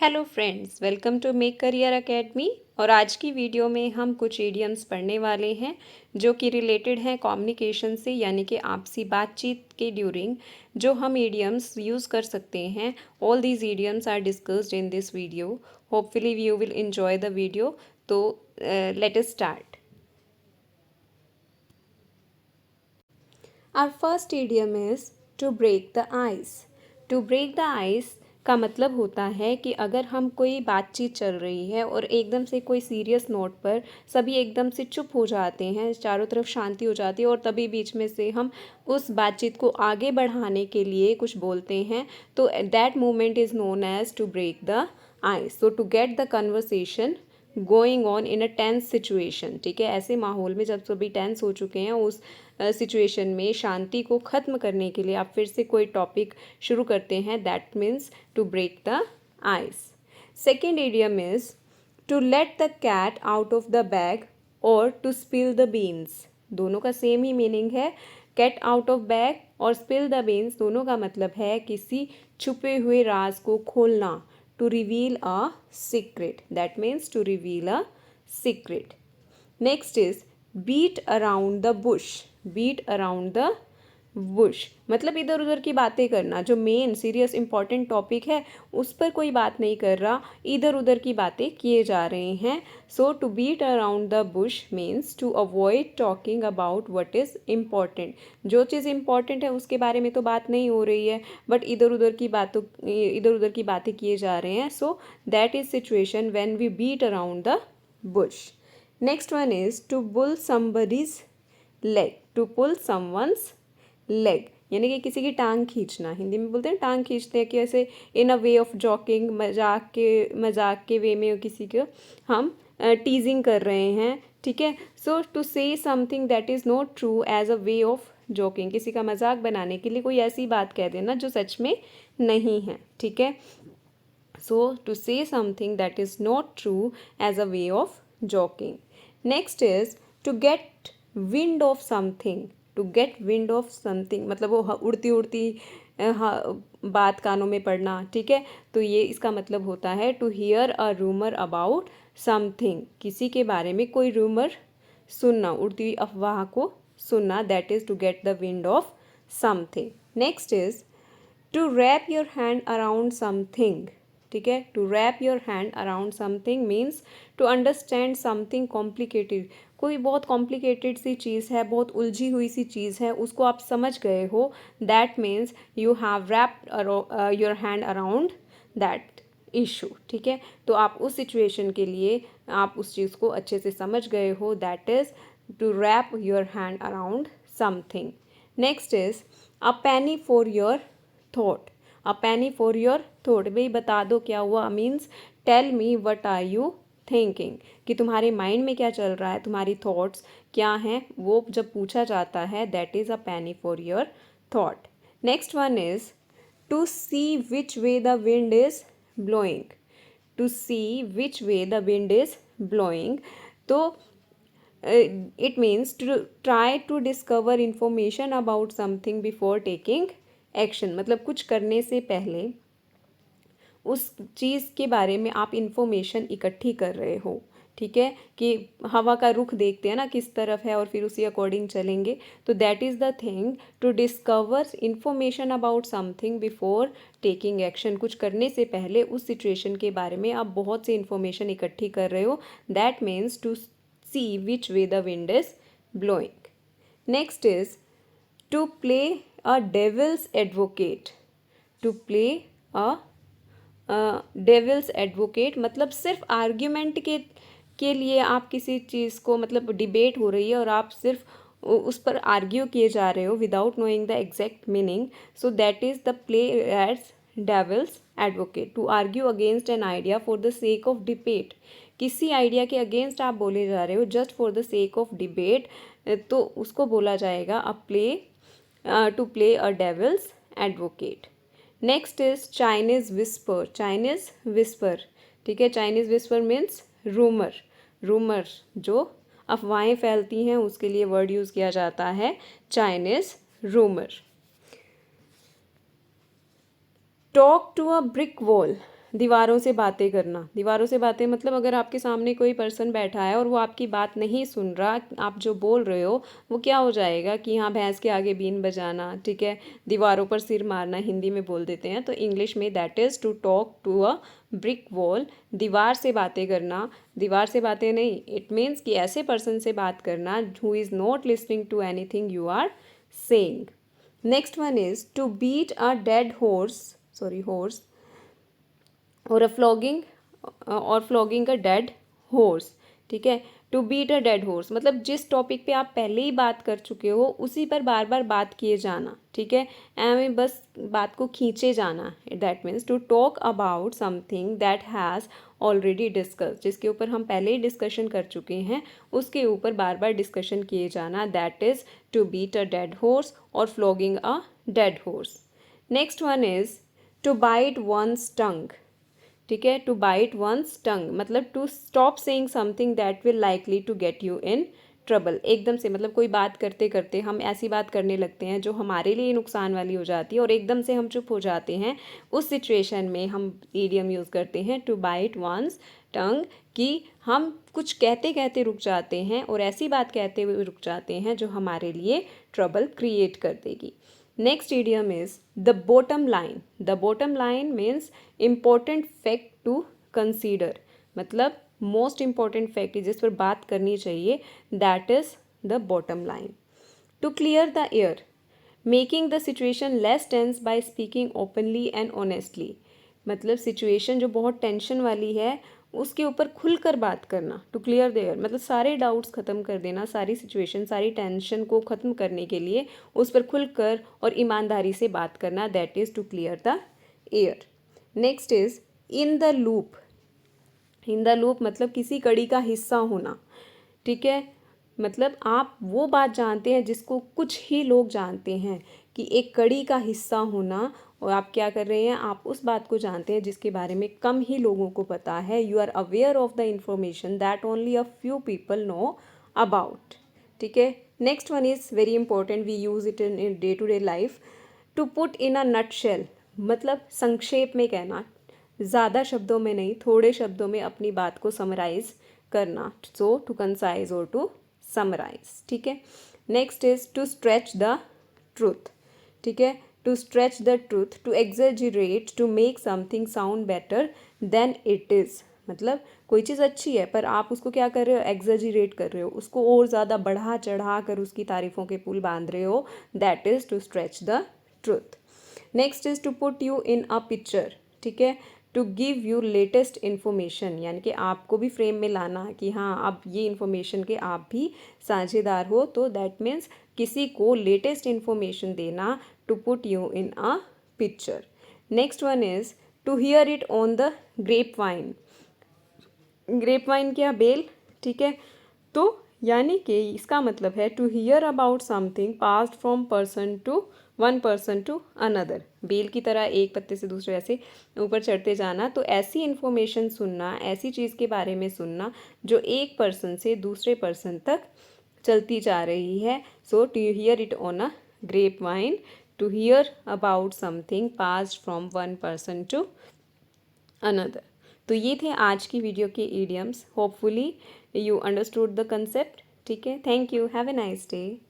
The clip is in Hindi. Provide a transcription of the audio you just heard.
Hello friends, welcome to make career academy. और आज की वीडियो में हम कुछ इडियम्स पढ़ने वाले हैं जो कि रिलेटेड हैं कम्युनिकेशन से, यानी कि आपसी बातचीत के ड्यूरिंग जो हम इडियम्स यूज़ कर सकते हैं। All these idioms are discussed in this video. Hopefully you will enjoy the video. तो let us start. Our first idiom is to break the ice. To break the ice का मतलब होता है कि अगर हम कोई बातचीत चल रही है और एकदम से कोई सीरियस नोट पर सभी एकदम से चुप हो जाते हैं, चारों तरफ शांति हो जाती है और तभी बीच में से हम उस बातचीत को आगे बढ़ाने के लिए कुछ बोलते हैं, तो that moment is known as to break the ice. So to get the conversation going on in a tense situation. ठीक है, ऐसे माहौल में जब सभी टेंस हो चुके हैं, उस सिचुएशन में शांति को ख़त्म करने के लिए आप फिर से कोई टॉपिक शुरू करते हैं, that means to break the ice. Second idiom is to let the cat out of the bag और टू स्पिल द बीन्स। दोनों का सेम ही मीनिंग है। कैट आउट ऑफ बैग और स्पिल द बीन्स दोनों का मतलब है किसी छुपे हुए राज को खोलना, to reveal a secret. That means to reveal a secret. Next is beat around the bush. Beat around the Bush मतलब इधर उधर की बातें करना। जो मेन सीरियस इंपॉर्टेंट टॉपिक है उस पर कोई बात नहीं कर रहा, इधर उधर की बातें किए जा रहे हैं। So to beat around the bush means to avoid talking about what is important. जो चीज़ इम्पॉर्टेंट है उसके बारे में तो बात नहीं हो रही है, बट इधर उधर की बातें किए जा रहे हैं। So that is situation when we beat around the bush. Next one is to pull somebody's leg. To pull someone's leg यानी कि किसी की टांग खींचना। हिंदी में बोलते हैं टांग खींचते हैं कि ऐसे इन अ वे ऑफ जॉकिंग, मजाक के वे में किसी को हम टीजिंग कर रहे हैं। ठीक है, so to say something that is not true as a way of joking, किसी का मजाक बनाने के लिए कोई ऐसी बात कह देना जो सच में नहीं है। ठीक है, so to say something that is not true as a way of joking. Next is to get wind of something. To get wind of something मतलब वो उड़ती उड़ती बात कानों में पड़ना। ठीक है, तो ये इसका मतलब होता है to hear a rumour about something, किसी के बारे में कोई रूमर सुनना, उड़ती हुई अफवाह को सुनना, that is to get the wind of something. Next is to wrap your hand around something. ठीक है, to wrap your hand around something means to understand something complicated. कोई बहुत कॉम्प्लिकेटेड सी चीज़ है, बहुत उलझी हुई सी चीज़ है, उसको आप समझ गए हो, that means you have wrapped your hand around that issue. ठीक है, तो आप उस सिचुएशन के लिए आप उस चीज़ को अच्छे से समझ गए हो, that is to wrap your hand around something. Next is a penny for your thought. A penny for your thought, भाई बता दो क्या हुआ, means tell me what are you thinking, कि तुम्हारे माइंड में क्या चल रहा है, तुम्हारी थॉट्स क्या हैं, वो जब पूछा जाता है, that is a penny for your thought. Next one is to see which way the wind is blowing. To see which way the wind is blowing, तो it means to try to discover information about something before taking action. मतलब कुछ करने से पहले उस चीज़ के बारे में आप इंफॉर्मेशन इकट्ठी कर रहे हो। ठीक है, कि हवा का रुख देखते हैं ना किस तरफ है और फिर उसी अकॉर्डिंग चलेंगे, तो that is the thing to discover information about something before taking action. कुछ करने से पहले उस सिचुएशन के बारे में आप बहुत सी इंफॉर्मेशन इकट्ठी कर रहे हो, that means to see which way the wind is blowing. Next is to play a devil's advocate. To play a devil's advocate मतलब सिर्फ आर्ग्यूमेंट के लिए आप किसी चीज़ को, मतलब डिबेट हो रही है और आप सिर्फ उस पर आर्ग्यू किए जा रहे हो without knowing the exact meaning, so that is the play as devil's advocate. To argue against an idea for the sake of debate, किसी आइडिया के अगेंस्ट आप बोले जा रहे हो just for the sake of debate, तो उसको बोला जाएगा a play, to play a devil's advocate. Next is Chinese whisper. Chinese whisper, ठीक है, Chinese whisper means rumour. Rumour जो अफवाहें फैलती हैं उसके लिए वर्ड यूज़ किया जाता है Chinese rumour. Talk to a brick wall. दीवारों से बातें करना। दीवारों से बातें मतलब अगर आपके सामने कोई पर्सन बैठा है और वो आपकी बात नहीं सुन रहा, आप जो बोल रहे हो वो क्या हो जाएगा कि हाँ, भैंस के आगे बीन बजाना, ठीक है, दीवारों पर सिर मारना हिंदी में बोल देते हैं, तो इंग्लिश में that is to talk to a brick wall. दीवार से बातें करना, दीवार से बातें नहीं, इट मीन्स कि ऐसे पर्सन से बात करना who is not listening to anything you are saying. Next one is to beat a dead horse और फ्लॉगिंग अ डेड हॉर्स। ठीक है, to beat a dead horse मतलब जिस टॉपिक पे आप पहले ही बात कर चुके हो उसी पर बार बार बात किए जाना। ठीक है, एम बस बात को खींचे जाना। That means to talk about something that has already discuss, जिसके ऊपर हम पहले ही डिस्कशन कर चुके हैं उसके ऊपर बार बार डिस्कशन किए जाना। That is to beat a dead horse और flogging a dead horse. Next one is to bite one's tongue. ठीक है, टू बाइट वंस टंग मतलब to stop saying something that will likely to get you in trouble. एकदम से मतलब कोई बात करते करते हम ऐसी बात करने लगते हैं जो हमारे लिए नुकसान वाली हो जाती है और एकदम से हम चुप हो जाते हैं। उस सिचुएशन में हम ईडियम यूज़ करते हैं टू बाइट वंस टंग, कि हम कुछ कहते कहते रुक जाते हैं और ऐसी बात कहते हुए रुक जाते हैं जो हमारे लिए ट्रबल क्रिएट कर देगी। Next idiom is the bottom line. The bottom line means important fact to consider. मतलब most important fact जिस पर बात करनी चाहिए, that is the bottom line. To clear the air, making the situation less tense by speaking openly and honestly. मतलब सिचुएशन जो बहुत टेंशन वाली है उसके ऊपर खुलकर बात करना। टू क्लियर द एयर मतलब सारे डाउट्स ख़त्म कर देना, सारी सिचुएशन सारी टेंशन को ख़त्म करने के लिए उस पर खुलकर और ईमानदारी से बात करना। That is to clear the air. Next is in the loop. In the loop मतलब किसी कड़ी का हिस्सा होना। ठीक है, मतलब आप वो बात जानते हैं जिसको कुछ ही लोग जानते हैं, कि एक कड़ी का हिस्सा होना। और आप क्या कर रहे हैं, आप उस बात को जानते हैं जिसके बारे में कम ही लोगों को पता है। You are aware of the information that only a few people know about. ठीक है, next one is very important, we use it in day to day life. To put in a nutshell मतलब संक्षेप में कहना, ज़्यादा शब्दों में नहीं, थोड़े शब्दों में अपनी बात को समराइज करना। सो टू कंसाइज और टू समराइज। ठीक है, next is to stretch the truth. ठीक है, to stretch the truth, to exaggerate, to make something sound better than it is. मतलब कोई चीज़ अच्छी है पर आप उसको क्या कर रहे हो, एग्जेजरेट कर रहे हो, उसको और ज़्यादा बढ़ा चढ़ा कर उसकी तारीफ़ों के पुल बांध रहे हो। That is to stretch the truth. Next is to put you in a picture. ठीक है, to give you latest information यानी कि आपको भी फ्रेम में लाना कि हाँ अब ये इन्फॉर्मेशन के आप भी साझेदार हो, तो दैट मीन्स किसी को लेटेस्ट इन्फॉर्मेशन देना। To put you in a picture. Next one is to hear it on the grape vine. Grape vine क्या, बेल। ठीक है, तो यानी कि इसका मतलब है to hear about something passed from person to one person to another. बेल की तरह एक पत्ते से दूसरे ऐसे ऊपर चढ़ते जाना। तो ऐसी इन्फॉर्मेशन सुनना, ऐसी चीज़ के बारे में सुनना जो एक पर्सन से दूसरे पर्सन तक चलती जा रही है। So to hear it on a grapevine, to hear about something passed from one person to another. तो ये थे आज की वीडियो के idioms. Hopefully you understood the concept. ठीक है, thank you, have a nice day.